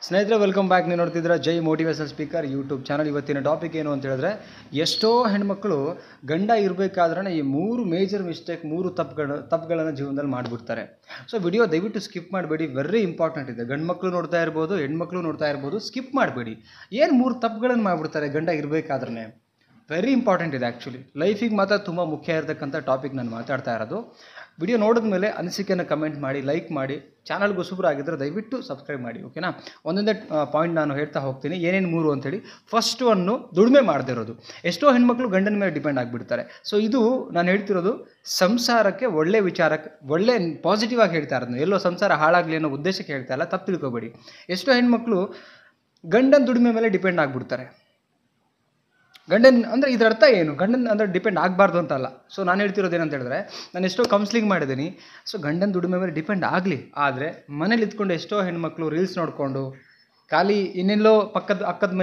ಸ್ನೇಹಿತರೆ welcome back. ನೀವು ನೋಡ್ತಿದ್ರೆ ಜೈ ಮೋಟಿವೇಶನ್ ಸ್ಪೀಕರ್ ಯೂಟ್ಯೂಬ್ ಚಾನಲ್. ಇವತ್ತಿನ ಟಾಪಿಕ್ ಏನು ಅಂತ ಹೇಳಿದ್ರೆ, ಎಷ್ಟೋ ಹೆಣ್ಮಕ್ಳು ಗಂಡ ಇರಬೇಕಾದ್ರೆ ಈ ಮೂರು ಮೇಜರ್ ಮಿಸ್ಟೇಕ್, ಮೂರು ತಪ್ಪುಗಳನ್ನು ಜೀವನದಲ್ಲಿ ಮಾಡಿಬಿಡ್ತಾರೆ. ಸೊ ವಿಡಿಯೋ ದಯವಿಟ್ಟು ಸ್ಕಿಪ್ ಮಾಡಬೇಡಿ, ವೆರಿ ಇಂಪಾರ್ಟೆಂಟ್ ಇದೆ. ಗಂಡು ಮಕ್ಕಳು ನೋಡ್ತಾ ಇರ್ಬೋದು, ಹೆಣ್ಮಕ್ಳು ನೋಡ್ತಾ ಇರ್ಬೋದು, ಸ್ಕಿಪ್ ಮಾಡಬೇಡಿ. ಏನು ಮೂರು ತಪ್ಪುಗಳನ್ನು ಮಾಡಿಬಿಡ್ತಾರೆ ಗಂಡ ಇರಬೇಕಾದ್ರೆ, ವೆರಿ ಇಂಪಾರ್ಟೆಂಟ್ ಇದೆ. ಆ್ಯಕ್ಚುಲಿ ಲೈಫಿಗೆ ಮಾತ್ರ ತುಂಬ ಮುಖ್ಯ ಇರತಕ್ಕಂಥ ಟಾಪಿಕ್ ನಾನು ಮಾತಾಡ್ತಾ ಇರೋದು. ವಿಡಿಯೋ ನೋಡಿದ ಮೇಲೆ ಅನಿಸಿಕೆಯನ್ನು ಕಮೆಂಟ್ ಮಾಡಿ, ಲೈಕ್ ಮಾಡಿ. ಚಾನಲ್ಗೆ ಹೊಸಬರಾಗಿದ್ದರೆ ದಯವಿಟ್ಟು ಸಬ್ಸ್ಕ್ರೈಬ್ ಮಾಡಿ, ಓಕೆನಾ? ಒಂದೊಂದೇ ಪಾಯಿಂಟ್ ನಾನು ಹೇಳ್ತಾ ಹೋಗ್ತೀನಿ, ಏನೇನು ಮೂರು ಅಂತೇಳಿ. ಫಸ್ಟು ದುಡಿಮೆ ಮಾಡದೇ ಇರೋದು. ಎಷ್ಟೋ ಹೆಣ್ಮಕ್ಳು ಗಂಡನ ಮೇಲೆ ಡಿಪೆಂಡ್ ಆಗಿಬಿಡ್ತಾರೆ. ಸೊ ಇದು ನಾನು ಹೇಳ್ತಿರೋದು ಸಂಸಾರಕ್ಕೆ ಒಳ್ಳೆ ವಿಚಾರಕ್ಕೆ, ಒಳ್ಳೆ ಪಾಸಿಟಿವ್ ಆಗಿ ಹೇಳ್ತಾ ಇರೋದು. ಎಲ್ಲೋ ಸಂಸಾರ ಹಾಳಾಗಲಿ ಅನ್ನೋ ಉದ್ದೇಶಕ್ಕೆ ಹೇಳ್ತಾ ಇಲ್ಲ, ತಪ್ಪು ತಿಳ್ಕೊಬೇಡಿ. ಎಷ್ಟೋ ಹೆಣ್ಮಕ್ಳು ಗಂಡನ ದುಡಿಮೆ ಮೇಲೆ ಡಿಪೆಂಡ್ ಆಗಿಬಿಡ್ತಾರೆ. ಗಂಡನ ಅಂದರೆ ಇದರ ಅರ್ಥ ಏನು? ಗಂಡನ ಅಂದರೆ ಡಿಪೆಂಡ್ ಆಗಬಾರ್ದು ಅಂತಲ್ಲ. ಸೊ ನಾನು ಹೇಳ್ತಿರೋದು ಏನಂತ ಹೇಳಿದ್ರೆ, ನಾನು ಎಷ್ಟೋ ಕೌನ್ಸ್ಲಿಂಗ್ ಮಾಡಿದ್ದೀನಿ. ಸೊ ಗಂಡನ ದುಡಿಮೆ ಮೇಲೆ ಡಿಪೆಂಡ್ ಆಗಲಿ, ಆದರೆ ಮನೇಲಿ ಇದ್ಕೊಂಡು ಎಷ್ಟೋ ಹೆಣ್ಮಕ್ಳು ರೀಲ್ಸ್ ನೋಡಿಕೊಂಡು, ಖಾಲಿ ಇನ್ನೆಲ್ಲೋ ಪಕ್ಕದ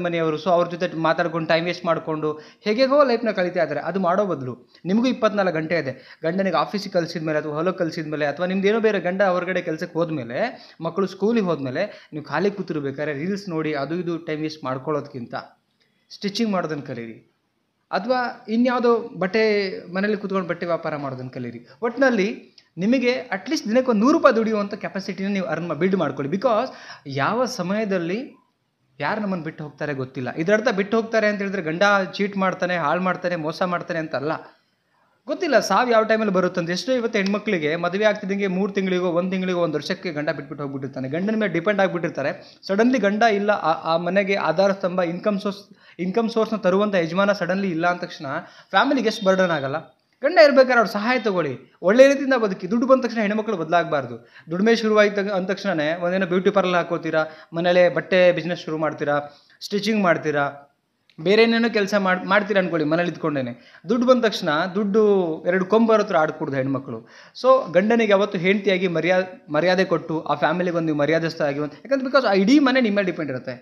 ಮನೆಯವರು ಸೊ ಅವ್ರ ಜೊತೆ ಮಾತಾಡ್ಕೊಂಡು ಟೈಮ್ ವೇಸ್ಟ್ ಮಾಡಿಕೊಂಡು ಹೇಗೇಗೋ ಲೈಫ್ನ ಕಳೀತಾ ಇದ್ದಾರೆ. ಅದು ಮಾಡೋ ಬದಲು ನಿಮಗೂ 24 ಗಂಟೆ ಇದೆ. ಗಂಡನಿಗೆ ಆಫೀಸಿಗೆ ಕಳಿಸಿದ ಮೇಲೆ ಅಥವಾ ಹೊಲಕ್ಕೆ ಕಳಿಸಿದ ಮೇಲೆ, ಅಥವಾ ನಿಮ್ದು ಏನೋ ಬೇರೆ ಗಂಡ ಹೊರಗಡೆ ಕೆಲಸಕ್ಕೆ ಹೋದ್ಮೇಲೆ, ಮಕ್ಕಳು ಸ್ಕೂಲಿಗೆ ಹೋದ್ಮೇಲೆ ನೀವು ಖಾಲಿ ಕೂತಿರ್ಬೇಕಾದ್ರೆ ರೀಲ್ಸ್ ನೋಡಿ ಅದು ಇದು ಟೈಮ್ ವೇಸ್ಟ್ ಮಾಡ್ಕೊಳ್ಳೋದಕ್ಕಿಂತ ಸ್ಟಿಚಿಂಗ್ ಮಾಡೋದನ್ನು ಕಲೀರಿ, ಅಥವಾ ಇನ್ಯಾವುದೋ ಮನೇಲಿ ಕೂತ್ಕೊಂಡು ಬಟ್ಟೆ ವ್ಯಾಪಾರ ಮಾಡೋದನ್ನು ಕಲೀರಿ. ಒಟ್ಟಿನಲ್ಲಿ ನಿಮಗೆ ಅಟ್ಲೀಸ್ಟ್ ದಿನಕ್ಕೆ ಒಂದು ₹100 ದುಡಿಯುವಂಥ ಕೆಪಾಸಿಟಿನ ನೀವು ಬಿಲ್ಡ್ ಮಾಡ್ಕೊಳ್ಳಿ. ಬಿಕಾಸ್ ಯಾವ ಸಮಯದಲ್ಲಿ ಯಾರು ನಮ್ಮನ್ನು ಬಿಟ್ಟು ಹೋಗ್ತಾರೆ ಗೊತ್ತಿಲ್ಲ. ಇದರರ್ಥ ಬಿಟ್ಟು ಹೋಗ್ತಾರೆ ಅಂತ ಹೇಳಿದ್ರೆ ಗಂಡ ಚೀಟ್ ಮಾಡ್ತಾನೆ, ಹಾಳು ಮಾಡ್ತಾನೆ, ಮೋಸ ಮಾಡ್ತಾನೆ ಅಂತಲ್ಲ. ಗೊತ್ತಿಲ್ಲ ಸಾವು ಯಾವ ಟೈಮಲ್ಲಿ ಬರುತ್ತಂತ. ಎಷ್ಟೋ ಇವತ್ತು ಹೆಣ್ಮಕ್ಳಿಗೆ ಮದುವೆ ಆಗ್ತಿದ್ದಂಗೆ 3 ತಿಂಗಳಿಗೋ 1 ತಿಂಗಳಿಗೋ 1 ವರ್ಷಕ್ಕೆ ಗಂಡ ಬಿಟ್ಬಿಟ್ಟು ಹೋಗ್ಬಿಟ್ಟಿರ್ತಾನೆ. ಗಂಡನ ಮೇಲೆ ಡಿಪೆಂಡ್ ಆಗಿಬಿಟ್ಟಿರ್ತಾರೆ. ಸಡನ್ಲಿ ಗಂಡ ಇಲ್ಲ, ಆ ಮನೆಗೆ ಆಧಾರ ಸ್ತಂಭ, ಇನ್ಕಮ್ ಸೋರ್ಸ್ನ ತರುವಂಥ ಯಜಮಾನ ಸಡನ್ಲಿ ಇಲ್ಲ ಅಂದ ತಕ್ಷಣ ಫ್ಯಾಮಿಲಿಗೆ ಎಷ್ಟು ಬರ್ಡನ್ ಆಗಲ್ಲ? ಗಂಡ ಇರ್ಬೇಕಾದ್ರೆ ಅವ್ರು ಸಹಾಯ ತಗೊಳ್ಳಿ, ಒಳ್ಳೆ ರೀತಿಯಿಂದ ಬದುಕಿ. ದುಡ್ಡು ಬಂದ ತಕ್ಷಣ ಹೆಣ್ಮಕ್ಳು ಬದಲಾಗಬಾರ್ದು. ದುಡಿಮೆ ಶುರುವಾಯ್ತು ಅಂದ ತಕ್ಷಣವೇ ಒಂದೇನೋ ಬ್ಯೂಟಿ ಪಾರ್ಲರ್ ಹಾಕೋತೀರಾ, ಮನೇಲೆ ಬಟ್ಟೆ ಬಿಸ್ನೆಸ್ ಶುರು ಮಾಡ್ತೀರಾ, ಸ್ಟಿಚಿಂಗ್ ಮಾಡ್ತೀರಾ, ಬೇರೆ ಏನೇನೋ ಕೆಲಸ ಮಾಡ್ತೀರಾ ಅಂದ್ಕೊಳ್ಳಿ ಮನೇಲಿ ಇದ್ಕೊಂಡೇನೆ. ದುಡ್ಡು ಬಂದ ತಕ್ಷಣ ದುಡ್ಡು 2 ಕೊಂಬರ ಹತ್ರ ಆಡ್ಕೊಡ್ದು ಹೆಣ್ಮಕ್ಳು. ಸೊ ಗಂಡನಿಗೆ ಯಾವತ್ತು ಹೆಂಡತಿಯಾಗಿ ಮರ್ಯಾದೆ ಕೊಟ್ಟು ಆ ಫ್ಯಾಮಿಲಿಗೆ ಒಂದು ಮರ್ಯಾದಸ್ಥ ಆಗಿ ಯಾಕಂದ್ರೆ ಬಿಕಾಸ್ ಆ ಇಡೀ ಮನೆ ನಿಮ್ಮ ಮೇಲೆ ಡಿಪೆಂಡ್ ಇರುತ್ತೆ.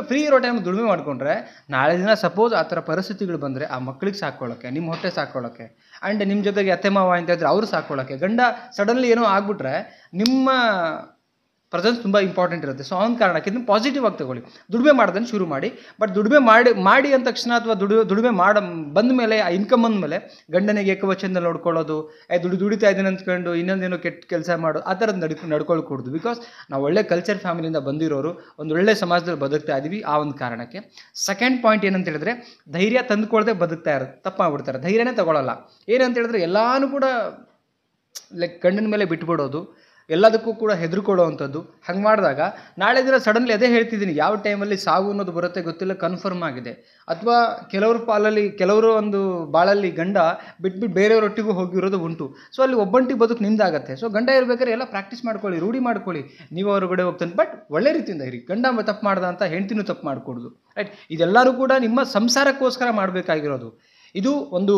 ಫ್ರೀ ಇರೋ ಟೈಮ್ ದುಡಿಮೆ ಮಾಡಿಕೊಂಡ್ರೆ ನಾಳೆ ದಿನ ಸಪೋಸ್ ಆ ಥರ ಪರಿಸ್ಥಿತಿಗಳು ಬಂದರೆ ಆ ಮಕ್ಳಿಗೆ ಸಾಕೊಳ್ಳೋಕ್ಕೆ, ನಿಮ್ಮ ಹೊಟ್ಟೆ ಸಾಕೊಳ್ಳೋಕ್ಕೆ, ಆ್ಯಂಡ್ ನಿಮ್ಮ ಜೊತೆಗೆ ಅತ್ತೆ ಮಾವ ಅಂತ ಇದ್ರೆ ಅವರು ಸಾಕೊಳ್ಳೋಕ್ಕೆ. ಗಂಡ ಸಡನ್ಲಿ ಏನೋ ಆಗ್ಬಿಟ್ರೆ ನಿಮ್ಮ ಪ್ರೆಸೆನ್ಸ್ ತುಂಬ ಇಂಪಾರ್ಟೆಂಟ್ ಇರುತ್ತೆ. ಸೊ ಅವನ ಕಾರಣಕ್ಕೆ ಇದನ್ನು ಪಾಸಿಟಿವ್ ಆಗಿ ತಗೊಳ್ಳಿ. ದುಡಿಮೆ ಮಾಡೋದನ್ನು ಶುರು ಮಾಡಿ. ಬಟ್ ದುಡಿಮೆ ಮಾಡಿ ಅಂದ ತಕ್ಷಣ ಅಥವಾ ದುಡಿಮೆ ಬಂದ ಮೇಲೆ, ಆ ಇನ್ಕಮ್ ಅಂದಮೇಲೆ ಗಂಡನಿಗೆ ಏಕವಚನದಲ್ಲಿ ನೋಡ್ಕೊಳ್ಳೋದು, ದುಡಿತಾ ಇದ್ದೀನಿ ಅಂದ್ಕೊಂಡು ಇನ್ನೊಂದೇನೋ ಕೆಟ್ಟ ಕೆಲಸ ಮಾಡೋದು, ಆ ಥರದ್ದು ನಡ್ಕೊಳ್ಕೂಡ್ದು. ಬಿಕಾಸ್ ನಾವು ಒಳ್ಳೆ ಕಲ್ಚರ್ ಫ್ಯಾಮಿಲಿಯಿಂದ ಬಂದಿರೋರು, ಒಂದು ಒಳ್ಳೆ ಸಮಾಜದಲ್ಲಿ ಬದುಕ್ತಾ ಇದ್ದೀವಿ. ಆ ಒಂದು ಕಾರಣಕ್ಕೆ ಸೆಕೆಂಡ್ ಪಾಯಿಂಟ್ ಏನಂತ ಹೇಳಿದ್ರೆ, ಧೈರ್ಯ ತಂದುಕೊಳ್ಳದೆ ಬದುಕ್ತಾ ಇರೋದು. ತಪ್ಪು ಮಾಡ್ಬಿಡ್ತಾರೆ, ಧೈರ್ಯನೇ ತಗೊಳ್ಳಲ್ಲ. ಏನಂತ ಹೇಳಿದ್ರೆ ಎಲ್ಲಾನು ಕೂಡ ಗಂಡನ ಮೇಲೆ ಬಿಟ್ಬಿಡೋದು, ಎಲ್ಲದಕ್ಕೂ ಕೂಡ ಹೆದರ್ಕೊಳ್ಳೋವಂಥದ್ದು. ಹಂಗೆ ಮಾಡಿದಾಗ ನಾಳೆ ದಿನ ಸಡನ್ಲಿ ಅದೇ ಹೇಳ್ತಿದ್ದೀನಿ, ಯಾವ ಟೈಮಲ್ಲಿ ಸಾವು ಅನ್ನೋದು ಬರುತ್ತೆ ಗೊತ್ತಿಲ್ಲ, ಕನ್ಫರ್ಮ್ ಆಗಿದೆ. ಅಥವಾ ಕೆಲವರು ಒಂದು ಬಾಳಲ್ಲಿ ಗಂಡ ಬಿಟ್ಬಿಟ್ಟು ಬೇರೆಯವರೊಟ್ಟಿಗೂ ಹೋಗಿರೋದು ಉಂಟು. ಸೊ ಅಲ್ಲಿ ಒಬ್ಬಂಟಿ ಬದುಕು ನಿಮ್ದಾಗತ್ತೆ. ಸೊ ಗಂಡ ಇರ್ಬೇಕಾದ್ರೆ ಎಲ್ಲ ಪ್ರಾಕ್ಟೀಸ್ ಮಾಡ್ಕೊಳ್ಳಿ, ರೂಢಿ ಮಾಡ್ಕೊಳ್ಳಿ. ನೀವು ಹೊರಗಡೆ ಹೋಗ್ತಾನೆ, ಬಟ್ ಒಳ್ಳೆ ರೀತಿಯಿಂದ ಇರಿ. ಗಂಡ ತಪ್ಪು ಮಾಡ್ದ ಅಂತ ಹೆಂಡ್ತಿನೂ ತಪ್ಪು ಮಾಡ್ಕೊಡ್ದು, ರೈಟ್? ಇದೆಲ್ಲರೂ ಕೂಡ ನಿಮ್ಮ ಸಂಸಾರಕ್ಕೋಸ್ಕರ ಮಾಡಬೇಕಾಗಿರೋದು. ಇದು ಒಂದು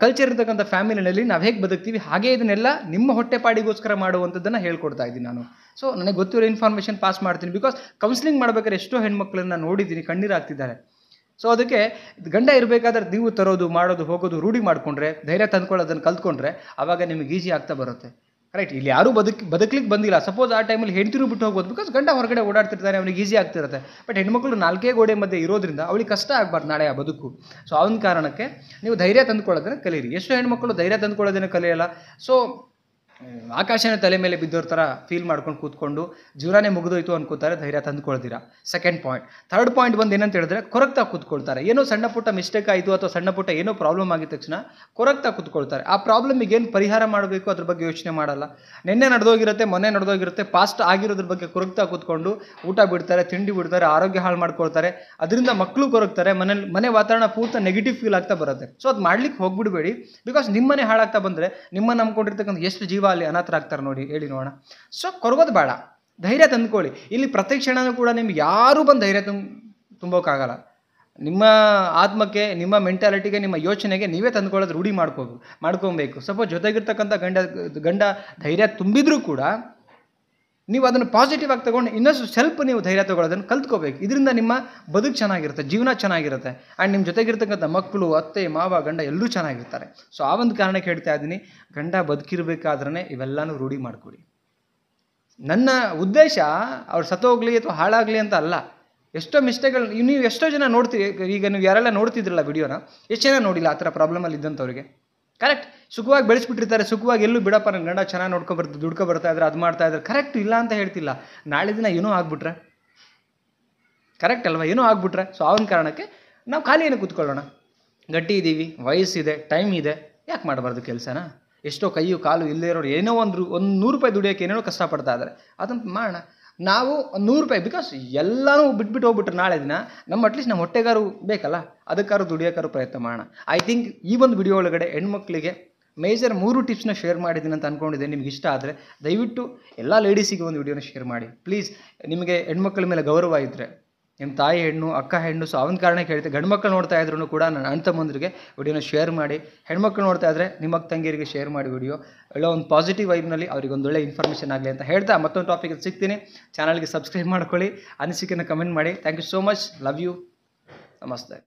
ಕಲ್ಚರ್ ಇರ್ತಕ್ಕಂಥ ಫ್ಯಾಮಿಲಿನಲ್ಲಿ ನಾವು ಹೇಗೆ ಬದುಕ್ತೀವಿ, ಹಾಗೆ ಇದನ್ನೆಲ್ಲ ನಿಮ್ಮ ಹೊಟ್ಟೆಪಾಡಿಗೋಸ್ಕರ ಮಾಡುವಂಥದ್ದನ್ನು ಹೇಳ್ಕೊಡ್ತಾ ಇದ್ದೀನಿ ನಾನು. ಸೊ ನನಗೆ ಗೊತ್ತಿರೋ ಇನ್ಫಾರ್ಮೇಷನ್ ಪಾಸ್ ಮಾಡ್ತೀನಿ. ಬಿಕಾಸ್ ಕೌನ್ಸಿಲಿಂಗ್ ಮಾಡ್ಬೇಕಾದ್ರೆ ಎಷ್ಟೋ ಹೆಣ್ಮಕ್ಳನ್ನ ನೋಡಿದ್ದೀನಿ, ಕಣ್ಣೀರಾಗ್ತಿದ್ದಾರೆ. ಸೊ ಅದಕ್ಕೆ ಗಂಡ ಇರಬೇಕಾದ್ರೆ ನೀವು ತರೋದು, ಮಾಡೋದು, ಹೋಗೋದು ರೂಢಿ ಮಾಡಿಕೊಂಡ್ರೆ, ಧೈರ್ಯ ತಂದ್ಕೊಳ್ಳೋದನ್ನು ಕಲ್ತ್ಕೊಂಡ್ರೆ ಆವಾಗ ನಿಮಗೆ ಈಸಿ ಆಗ್ತಾ ಬರುತ್ತೆ, ರೈಟ್? ಇಲ್ಲಿ ಯಾರೂ ಬದುಕಲಿಕ್ಕೆ ಬಂದಿಲ್ಲ. ಸಪೋಸ್ ಆ ಟೈಮಲ್ಲಿ ಹೆಂಡ್ತಿನೂ ಬಿಟ್ಟು ಹೋಗ್ಬೋದು, ಬಿಕಾಸ್ ಗಂಡ ಹೊರಗಡೆ ಓಡಾಡ್ತಿರ್ತಾನೆ, ಅವನಿಗೆ ಈಸಿ ಆಗ್ತಿರುತ್ತೆ. ಬಟ್ ಹೆಣ್ಮಕ್ಳು 4 ಗೋಡೆ ಮಧ್ಯೆ ಇರೋದ್ರಿಂದ ಅವಳಿಗೆ ಕಷ್ಟ ಆಗಬಾರ್ದು ನಾಳೆ ಆ ಬದುಕು. ಸೊ ಆ ಒಂದು ಕಾರಣಕ್ಕೆ ನೀವು ಧೈರ್ಯ ತಂದುಕೊಳ್ಳೋದನ್ನು ಕಲೀರಿ. ಎಷ್ಟೋ ಹೆಣ್ಮಕ್ಳು ಧೈರ್ಯ ತಂದುಕೊಳ್ಳೋದನ್ನು ಕಲಿಯಲ್ಲ. ಸೊ ಆಕಾಶನ ತಲೆ ಮೇಲೆ ಬಿದ್ದೋರ ಥರ ಫೀಲ್ ಮಾಡ್ಕೊಂಡು ಕೂತ್ಕೊಂಡು ಜೀವನನೇ ಮುಗಿದೋಯ್ತು ಅನ್ಕೋತಾರೆ, ಧೈರ್ಯ ತಂದುಕೊಳ್ತೀರಾ. Second point. ಥರ್ಡ್ ಪಾಯಿಂಟ್ ಬಂದು ಏನಂತ ಹೇಳಿದ್ರೆ, ಕೊರಗ್ತಾ ಕೂತ್ಕೊಳ್ತಾರೆ. ಏನೋ ಸಣ್ಣ ಪುಟ್ಟ ಮಿಸ್ಟೇಕ್ ಆಯಿತು ಅಥವಾ ಸಣ್ಣ ಪುಟ್ಟ ಏನೋ ಪ್ರಾಬ್ಲಮ್ ಆಗಿದ ತಕ್ಷಣ ಕೊರಗ್ತಾ ಕೂತ್ಕೊಳ್ತಾರೆ. ಆ ಪ್ರಾಬ್ಲಮಿಗೆ ಏನು ಪರಿಹಾರ ಮಾಡಬೇಕು ಅದ್ರ ಬಗ್ಗೆ ಯೋಚನೆ ಮಾಡಲ್ಲ. ಮೊನ್ನೆ ನಡೆದೋಗಿರುತ್ತೆ, ಪಾಸ್ಟ್ ಆಗಿರೋದ್ರ ಬಗ್ಗೆ ಕೊರಗ್ತಾ ಕೂತ್ಕೊಂಡು ಊಟ ಬಿಡ್ತಾರೆ, ತಿಂಡಿ ಬಿಡ್ತಾರೆ, ಆರೋಗ್ಯ ಹಾಳು ಮಾಡ್ಕೊಳ್ತಾರೆ. ಅದರಿಂದ ಮಕ್ಕಳು ಕೊರಗ್ತಾರೆ, ಮನೆ ವಾತಾವರಣ ಪೂರ್ತಿ ನೆಗೆಟಿವ್ ಫೀಲ್ ಆಗ್ತಾ ಬರುತ್ತೆ. ಸೊ ಅದು ಮಾಡ್ಲಿಕ್ಕೆ ಹೋಗ್ಬಿಡಬೇಡಿ. ಬಿಕಾಸ್ ನಿಮ್ಮನೆ ಹಾಳಾಗ್ತಾ ಬಂದರೆ ನಿಮ್ಮನ್ನು ನಂಬ್ಕೊಂಡಿರ್ತಕ್ಕಂಥ ಎಷ್ಟು ಜೀವ ಅಲ್ಲಿ ಅನಾಥರಾಗ್ತಾರೆ ನೋಡಿ, ಹೇಳಿ ನೋಡೋಣ. ಸೊ ಕೊರಗೋದು ಬೇಡ, ಧೈರ್ಯ ತಂದುಕೊಳ್ಳಿ. ಇಲ್ಲಿ ಪ್ರತಿ ಕ್ಷಣನೂ ಕೂಡ ನಿಮ್ಗೆ ಯಾರೂ ಬಂದು ಧೈರ್ಯ ತುಂಬೋಕ್ಕಾಗಲ್ಲ. ನಿಮ್ಮ ಆತ್ಮಕ್ಕೆ, ನಿಮ್ಮ ಮೆಂಟಾಲಿಟಿಗೆ, ನಿಮ್ಮ ಯೋಚನೆಗೆ ನೀವೇ ತಂದುಕೊಳ್ಳೋದು ರೂಢಿ ಮಾಡ್ಕೊಬೇಕು. ಸಪೋಸ್ ಜೊತೆಗಿರ್ತಕ್ಕಂಥ ಗಂಡ ಧೈರ್ಯ ತುಂಬಿದ್ರೂ ಕೂಡ ನೀವು ಅದನ್ನು ಪಾಸಿಟಿವ್ ಆಗಿ ತಗೊಂಡು ಇನ್ನಷ್ಟು ಸ್ವಲ್ಪ ನೀವು ಧೈರ್ಯ ತಗೊಳ್ಳೋದನ್ನು ಕಲ್ತ್ಕೋಬೇಕು. ಇದರಿಂದ ನಿಮ್ಮ ಬದುಕು ಚೆನ್ನಾಗಿರುತ್ತೆ, ಜೀವನ ಚೆನ್ನಾಗಿರುತ್ತೆ, ಆ್ಯಂಡ್ ನಿಮ್ಮ ಜೊತೆಗಿರ್ತಕ್ಕಂಥ ಮಕ್ಕಳು, ಅತ್ತೆ ಮಾವ, ಗಂಡ ಎಲ್ಲರೂ ಚೆನ್ನಾಗಿರ್ತಾರೆ. ಸೊ ಆ ಒಂದು ಕಾರಣಕ್ಕೆ ಹೇಳ್ತಾ ಇದ್ದೀನಿ, ಗಂಡ ಬದುಕಿರಬೇಕಾದ್ರೆ ಇವೆಲ್ಲನೂ ರೂಢಿ ಮಾಡ್ಕೊಳ್ಳಿ. ನನ್ನ ಉದ್ದೇಶ ಅವ್ರು ಸತ್ತೋಗ್ಲಿ ಅಥವಾ ಹಾಳಾಗಲಿ ಅಂತ ಅಲ್ಲ. ಎಷ್ಟೋ ಮಿಸ್ಟೇಕ್ಗಳು ನೀವು ಎಷ್ಟೋ ಜನ ನೋಡ್ತೀವಿ, ಈಗ ನೀವು ಯಾರೆಲ್ಲ ನೋಡ್ತಿದ್ರಲ್ಲ ವಿಡಿಯೋನ, ಎಷ್ಟು ಜನ ನೋಡಿಲ್ಲ ಆ ಥರ ಪ್ರಾಬ್ಲಮಲ್ಲಿ ಇದ್ದಂಥವ್ರಿಗೆ. ಕರೆಕ್ಟ್, ಸುಖವಾಗಿ ಬೆಳೆಸ್ಬಿಟ್ಟಿರ್ತಾರೆ, ಸುಖವಾಗಿ ಎಲ್ಲೂ ಬಿಡಪ್ಪ ನನ್ನ ಗಂಡ ಚೆನ್ನಾಗಿ ದುಡ್ಕೊ ಬರ್ತಾ ಇದ್ದಾರೆ, ಅದು ಮಾಡ್ತಾ ಇದ್ದಾರೆ, ಕರೆಕ್ಟ್ ಇಲ್ಲ ಅಂತ ಹೇಳ್ತಿಲ್ಲ. ನಾಳೆ ದಿನ ಏನೋ ಆಗ್ಬಿಟ್ರೆ, ಕರೆಕ್ಟ್ ಅಲ್ವಾ, ಏನೋ ಆಗ್ಬಿಟ್ರೆ, ಸೊ ಅವನ ಕಾರಣಕ್ಕೆ ನಾವು ಖಾಲಿಯನ್ನು ಕೂತ್ಕೊಳ್ಳೋಣ. ಗಟ್ಟಿ ಇದ್ದೀವಿ, ವಯಸ್ಸಿದೆ, ಟೈಮ್ ಇದೆ, ಯಾಕೆ ಮಾಡಬಾರ್ದು ಕೆಲಸನ? ಎಷ್ಟೋ ಕೈಯು ಕಾಲು ಇಲ್ಲದೇ ಇರೋರು ಏನೋ ಒಂದು ₹100 ದುಡಿಯೋಕ್ಕೆ ಏನೇನೋ ಕಷ್ಟಪಡ್ತಾ ಇದ್ದಾರೆ, ಅದನ್ನು ಮಾಡೋಣ. ನಾವು ₹100 ಬಿಕಾಸ್ ಎಲ್ಲನೂ ಬಿಟ್ಬಿಟ್ಟು ಹೋಗ್ಬಿಟ್ರೆ ನಾಳೆ ದಿನ ಅಟ್ಲೀಸ್ಟ್ ನಮ್ಮ ಹೊಟ್ಟೆಗಾರು ಬೇಕಲ್ಲ, ಅದಕ್ಕಾರು ದುಡಿಯೋಕ್ಕಾರು ಪ್ರಯತ್ನ ಮಾಡೋಣ. ಐ ಥಿಂಕ್ ಈ ಒಂದು ವಿಡಿಯೋ ಒಳಗಡೆ ಹೆಣ್ಮಕ್ಳಿಗೆ ಮೇಜರ್ 3 ಟಿಪ್ಸ್ನ ಶೇರ್ ಮಾಡಿದ್ದೀನಿ ಅಂತ ಅಂದ್ಕೊಂಡಿದ್ದೆ. ನಿಮ್ಗೆ ಇಷ್ಟ ಆದರೆ ದಯವಿಟ್ಟು ಎಲ್ಲ ಲೇಡೀಸಿಗೆ ಒಂದು ವಿಡಿಯೋನ ಶೇರ್ ಮಾಡಿ ಪ್ಲೀಸ್. ನಿಮಗೆ ಹೆಣ್ಮಕ್ಳ ಮೇಲೆ ಗೌರವ ಇದ್ದರೆ, ನಿಮ್ಮ ತಾಯಿ ಹೆಣ್ಣು, ಅಕ್ಕ ಹೆಣ್ಣು, ಸೊ ಅವನ ಕಾರಣಕ್ಕೆ ಹೇಳ್ತೆ, ಗಂಡು ಮಕ್ಕಳು ನೋಡ್ತಾ ಇದ್ರೂ ಕೂಡ ನನ್ನ ಅಣ್ಣ ತಮ್ಮಂದಿರಿಗೆ ವಿಡಿಯೋನ ಶೇರ್ ಮಾಡಿ. ಹೆಣ್ಮಕ್ಳು ನೋಡ್ತಾ ಇದ್ದರೆ ನಿಮ್ಮ ಅಕ್ಕ ತಂಗಿಯರಿಗೆ ಶೇರ್ ಮಾಡಿ ವಿಡಿಯೋ. ಒಳ್ಳೆ ಒಂದು ಪಾಸಿಟಿವ್ ವೈಬ್ನಲ್ಲಿ ಅವ್ರಿಗೆ ಒಂದು ಒಳ್ಳೆ ಇನ್ಫಾರ್ಮೇಷನ್ ಆಗಲಿ ಅಂತ ಹೇಳ್ತಾ ಮತ್ತೊಂದು ಟಾಪಿಕ್ ಸಿಗ್ತೀನಿ. ಚಾನಲ್ಗೆ ಸಬ್ಸ್ಕ್ರೈಬ್ ಮಾಡ್ಕೊಳ್ಳಿ, ಅನಿಸಿಕೆನ ಕಮೆಂಟ್ ಮಾಡಿ. Thank you so much, love you, ನಮಸ್ತೆ.